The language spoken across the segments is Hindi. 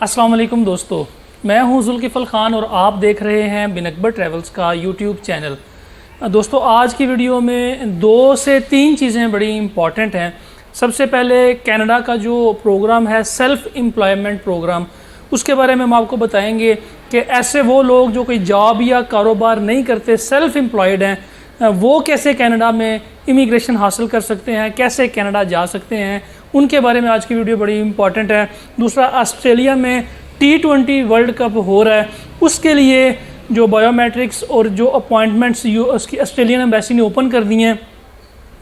अस्सलाम वालेकुम दोस्तों, मैं हूं जुल्किफ़ल ख़ान और आप देख रहे हैं बिन अकबर ट्रैवल्स का यूट्यूब चैनल। दोस्तों, आज की वीडियो में 2 से 3 चीज़ें बड़ी इम्पॉर्टेंट हैं। सबसे पहले कनाडा का जो प्रोग्राम है सेल्फ़ एम्प्लॉयमेंट प्रोग्राम, उसके बारे में हम आपको बताएंगे कि ऐसे वो लोग जो कोई जॉब या कारोबार नहीं करते, सेल्फ़ एम्प्लॉयड हैं, वो कैसे कनाडा में इमिग्रेशन हासिल कर सकते हैं, कैसे कनाडा जा सकते हैं, उनके बारे में आज की वीडियो बड़ी इंपॉर्टेंट है। दूसरा, ऑस्ट्रेलिया में T20 वर्ल्ड कप हो रहा है, उसके लिए जो बायोमेट्रिक्स और जो अपॉइंटमेंट्स उसकी ऑस्ट्रेलियन एम्बेसी ने ओपन कर दी हैं,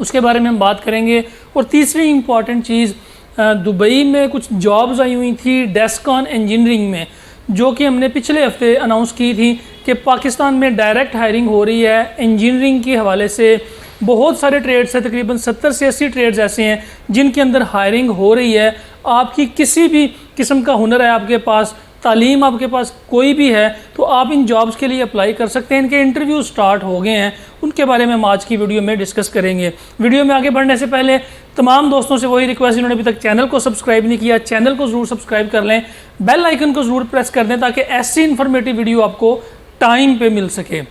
उसके बारे में हम बात करेंगे। और तीसरी इंपॉर्टेंट चीज़, दुबई में कुछ जॉब्स आई हुई थी डेस्कॉन इंजीनियरिंग में, जो कि हमने पिछले हफ्ते अनाउंस की थी कि पाकिस्तान में डायरेक्ट हायरिंग हो रही है इंजीनियरिंग के हवाले से। बहुत सारे ट्रेड्स हैं, तकरीबन 70 से 80 ट्रेड्स ऐसे हैं जिनके अंदर हायरिंग हो रही है। आपकी किसी भी किस्म का हुनर है आपके पास, तालीम आपके पास कोई भी है, तो आप इन जॉब्स के लिए अप्लाई कर सकते हैं। इनके इंटरव्यू स्टार्ट हो गए हैं, उनके बारे में हम आज की वीडियो में डिस्कस करेंगे। वीडियो में आगे बढ़ने से पहले तमाम दोस्तों से वही रिक्वेस्ट, जिन्होंने अभी तक चैनल को सब्सक्राइब नहीं किया, चैनल को ज़रूर सब्सक्राइब कर लें, बेल आइकन को ज़रूर प्रेस कर दें ताकि ऐसी इन्फॉर्मेटिव वीडियो आपको टाइम पर मिल सके।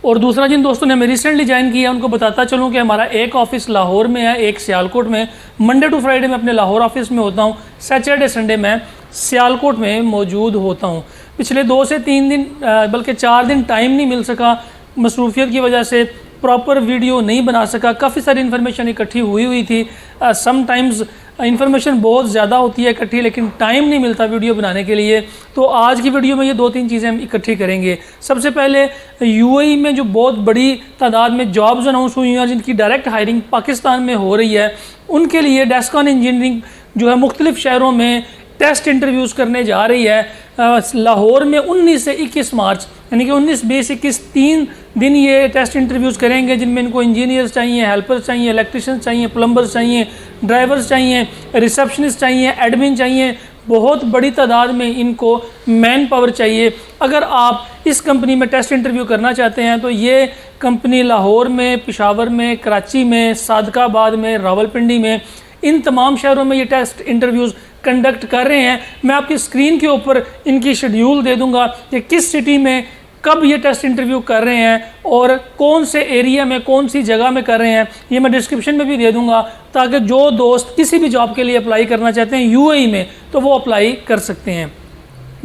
और दूसरा, जिन दोस्तों ने हमें रिसेंटली ज्वाइन किया उनको बताता चलूँ कि हमारा एक ऑफिस लाहौर में है, एक सियालकोट में। मंडे टू फ्राइडे में अपने लाहौर ऑफिस में होता हूँ, सैटरडे संडे मैं सियालकोट में मौजूद होता हूँ। पिछले 2 से 3 दिन बल्कि 4 दिन टाइम नहीं मिल सका, मसरूफियत की वजह से प्रॉपर वीडियो नहीं बना सका। काफ़ी सारी इन्फॉर्मेशन इकट्ठी हुई थी। समटाइम्स इन्फॉर्मेशन बहुत ज़्यादा होती है इकट्ठी, लेकिन टाइम नहीं मिलता वीडियो बनाने के लिए। तो आज की वीडियो में ये 2-3 चीज़ें हम इकट्ठी करेंगे। सबसे पहले, यूएई में जो बहुत बड़ी तादाद में जॉब्स अनाउंस हुई हैं जिनकी डायरेक्ट हायरिंग पाकिस्तान में हो रही है, उनके लिए डेस्कॉन इंजीनियरिंग जो है मुख्तलिफ शहरों में टेस्ट इंटरव्यूज़ करने जा रही है। लाहौर में 19 से 21 मार्च, यानी कि 19, 20, 21 3 दिन ये टेस्ट इंटरव्यूज़ करेंगे, जिनमें इनको इंजीनियर्स चाहिए, हेल्पर्स चाहिए, इलेक्ट्रिशियंस चाहिए, प्लम्बर्स चाहिए, ड्राइवर्स चाहिए, रिसेप्शनिस्ट चाहिए, एडमिन चाहिए। बहुत बड़ी तादाद में इनको मैन पावर चाहिए। अगर आप इस कंपनी में टेस्ट इंटरव्यू करना चाहते हैं तो ये कंपनी लाहौर में, पेशावर में, कराची में, सादकाबाद में, रावलपिंडी में, इन तमाम शहरों में ये टेस्ट इंटरव्यूज़ कंडक्ट कर रहे हैं। मैं आपकी स्क्रीन के ऊपर इनकी शेड्यूल दे दूंगा कि किस सिटी में कब ये टेस्ट इंटरव्यू कर रहे हैं और कौन से एरिया में, कौन सी जगह में कर रहे हैं। ये मैं डिस्क्रिप्शन में भी दे दूंगा ताकि जो दोस्त किसी भी जॉब के लिए अप्लाई करना चाहते हैं यूएई में, तो वो अप्लाई कर सकते हैं।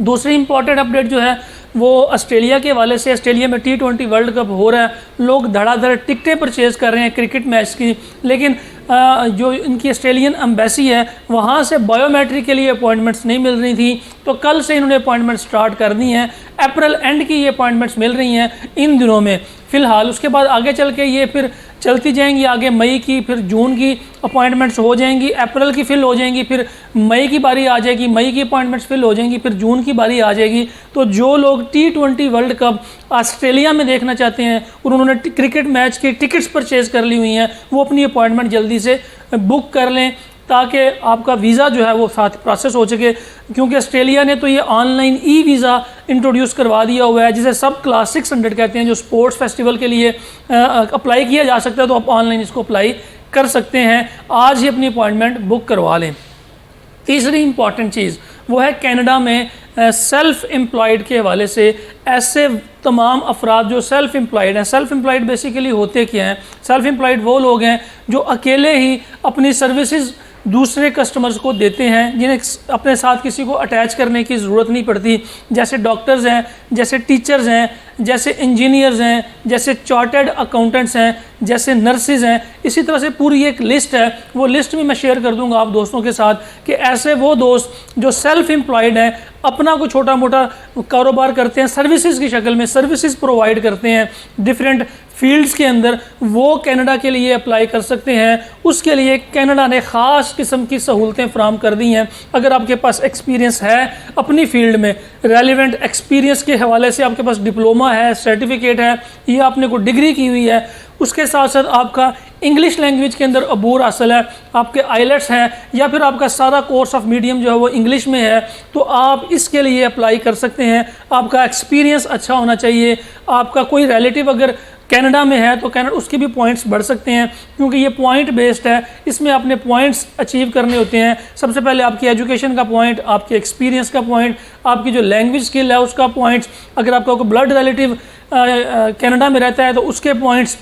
दूसरी इंपॉर्टेंट अपडेट जो है वो ऑस्ट्रेलिया के हवाले से। ऑस्ट्रेलिया में T20 वर्ल्ड कप हो रहा है, लोग धड़ाधड़ टिकटें परचेज़ कर रहे हैं क्रिकेट मैच की, लेकिन जो इनकी ऑस्ट्रेलियन एम्बेसी है वहाँ से बायोमेट्रिक के लिए अपॉइंटमेंट्स नहीं मिल रही थी, तो कल से इन्होंने अपॉइंटमेंट स्टार्ट कर दी हैं। अप्रैल एंड की ये अपॉइंटमेंट्स मिल रही हैं इन दिनों में फ़िलहाल। उसके बाद आगे चल के ये फिर चलती जाएंगी, आगे मई की, फिर जून की अपॉइंटमेंट्स हो जाएंगी, अप्रैल की फिल हो जाएंगी, फिर मई की बारी आ जाएगी, मई की अपॉइंटमेंट्स फिल हो जाएंगी, फिर जून की बारी आ जाएगी। तो जो लोग T20 वर्ल्ड कप ऑस्ट्रेलिया में देखना चाहते हैं और उन्होंने क्रिकेट मैच की टिकट्स परचेज़ कर ली हुई हैं, वो अपनी अपॉइंटमेंट जल्दी से बुक कर लें ताकि आपका वीज़ा जो है वो साथ प्रोसेस हो सके। क्योंकि ऑस्ट्रेलिया ने तो ये ऑनलाइन ई वीज़ा इंट्रोड्यूस करवा दिया हुआ है, जिसे सब क्लास 600 कहते हैं, जो स्पोर्ट्स फेस्टिवल के लिए अप्लाई किया जा सकता है। तो आप ऑनलाइन इसको अप्लाई कर सकते हैं, आज ही अपनी अपॉइंटमेंट बुक करवा लें। तीसरी इंपॉर्टेंट चीज़ वो है कनाडा में सेल्फ़ एम्प्लॉयड के हवाले से। ऐसे तमाम अफराद जो सेल्फ़ एम्प्लॉयड हैं, सेल्फ़ एम्प्लॉयड बेसिकली होते क्या हैं? सेल्फ़ एम्प्लॉयड वो लोग हैं जो अकेले ही अपनी सर्विसेज दूसरे कस्टमर्स को देते हैं, जिन्हें अपने साथ किसी को अटैच करने की ज़रूरत नहीं पड़ती। जैसे डॉक्टर्स हैं, जैसे टीचर्स हैं, जैसे इंजीनियर्स हैं, जैसे चार्टर्ड अकाउंटेंट्स हैं, जैसे नर्सेज हैं। इसी तरह से पूरी एक लिस्ट है, वो लिस्ट भी मैं शेयर कर दूंगा आप दोस्तों के साथ कि ऐसे वो दोस्त जो सेल्फ एम्प्लॉयड हैं, अपना कोई छोटा मोटा कारोबार करते हैं, सर्विसेज की शक्ल में सर्विसेज प्रोवाइड करते हैं डिफरेंट फील्ड्स के अंदर, वो कनाडा के लिए अप्लाई कर सकते हैं। उसके लिए कनाडा ने ख़ास किस्म की सहूलतें फराहम कर दी हैं। अगर आपके पास एक्सपीरियंस है अपनी फील्ड में, रेलिवेंट एक्सपीरियंस के हवाले से आपके पास डिप्लोमा है, सर्टिफिकेट है, या आपने कोई डिग्री की हुई है, उसके साथ साथ आपका इंग्लिश लैंग्वेज के अंदर अबूर हासिल है, आपके आइलेट्स हैं, या फिर आपका सारा कोर्स ऑफ मीडियम जो है वो इंग्लिश में है, तो आप इसके लिए अप्लाई कर सकते हैं। आपका एक्सपीरियंस अच्छा होना चाहिए। आपका कोई रिलेटिव अगर कनाडा में है तो कनाडा उसके भी पॉइंट्स बढ़ सकते हैं, क्योंकि ये पॉइंट बेस्ड है। इसमें आपने पॉइंट्स अचीव करने होते हैं। सबसे पहले आपकी एजुकेशन का पॉइंट, आपके एक्सपीरियंस का पॉइंट, आपकी जो लैंग्वेज स्किल है उसका पॉइंट्स, अगर आपका कोई ब्लड रिलेटिव कनाडा में रहता है तो उसके पॉइंट्स,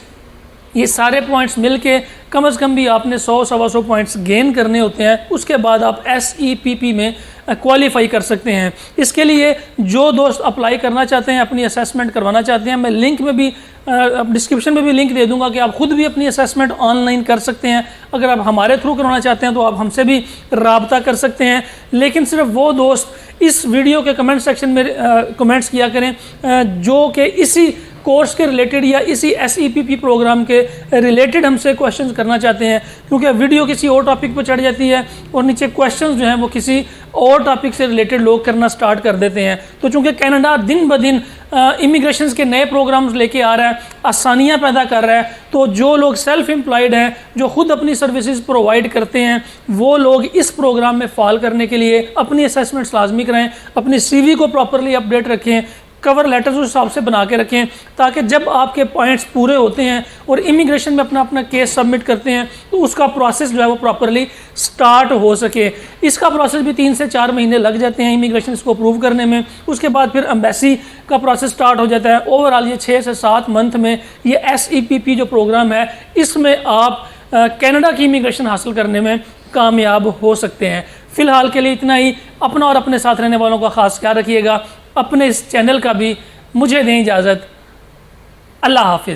ये सारे पॉइंट्स मिलके कम से कम भी आपने 100-125 पॉइंट्स गेन करने होते हैं। उसके बाद आप SEPP में क्वालिफाई कर सकते हैं। इसके लिए जो दोस्त अप्लाई करना चाहते हैं, अपनी असेसमेंट करवाना चाहते हैं, मैं लिंक में भी डिस्क्रिप्शन में भी लिंक दे दूंगा कि आप खुद भी अपनी असेसमेंट ऑनलाइन कर सकते हैं। अगर आप हमारे थ्रू करवाना चाहते हैं तो आप हमसे भी रब्ता कर सकते हैं। लेकिन सिर्फ वो दोस्त इस वीडियो के कमेंट सेक्शन में कमेंट्स किया करें जो कि इसी कोर्स के रिलेटेड या इसी SEPP प्रोग्राम के रिलेटेड हमसे क्वेश्चंस करना चाहते हैं, क्योंकि वीडियो किसी और टॉपिक पर चढ़ जाती है और नीचे क्वेश्चंस जो हैं वो किसी और टॉपिक से रिलेटेड लोग करना स्टार्ट कर देते हैं। तो चूँकि कनाडा दिन ब दिन इमिग्रेशन के नए प्रोग्राम्स लेके आ रहा है, आसानियाँ पैदा कर रहा है, तो जो लोग सेल्फ एम्प्लॉयड हैं, जो खुद अपनी सर्विसेज प्रोवाइड करते हैं, वो लोग इस प्रोग्राम में फॉल करने के लिए अपनी असेसमेंट्स लाजमी कराएँ, अपनी CV को प्रॉपरली अपडेट रखें, कवर लेटर्स उस हिसाब से बना के रखें, ताकि जब आपके पॉइंट्स पूरे होते हैं और इमिग्रेशन में अपना अपना केस सबमिट करते हैं तो उसका प्रोसेस जो है वो प्रॉपरली स्टार्ट हो सके। इसका प्रोसेस भी 3 से 4 महीने लग जाते हैं इमिग्रेशन को अप्रूव करने में। उसके बाद फिर एम्बेसी का प्रोसेस स्टार्ट हो जाता है। ओवरऑल ये 6 से 7 मंथ में ये SEPP जो प्रोग्राम है, इसमें आप कनाडा की इमिग्रेशन हासिल करने में कामयाब हो सकते हैं। फ़िलहाल के लिए इतना ही। अपना और अपने साथ रहने वालों का ख़ास ख्याल रखिएगा। अपने इस चैनल का भी मुझे दें इजाज़त। अल्लाह हाफिज़।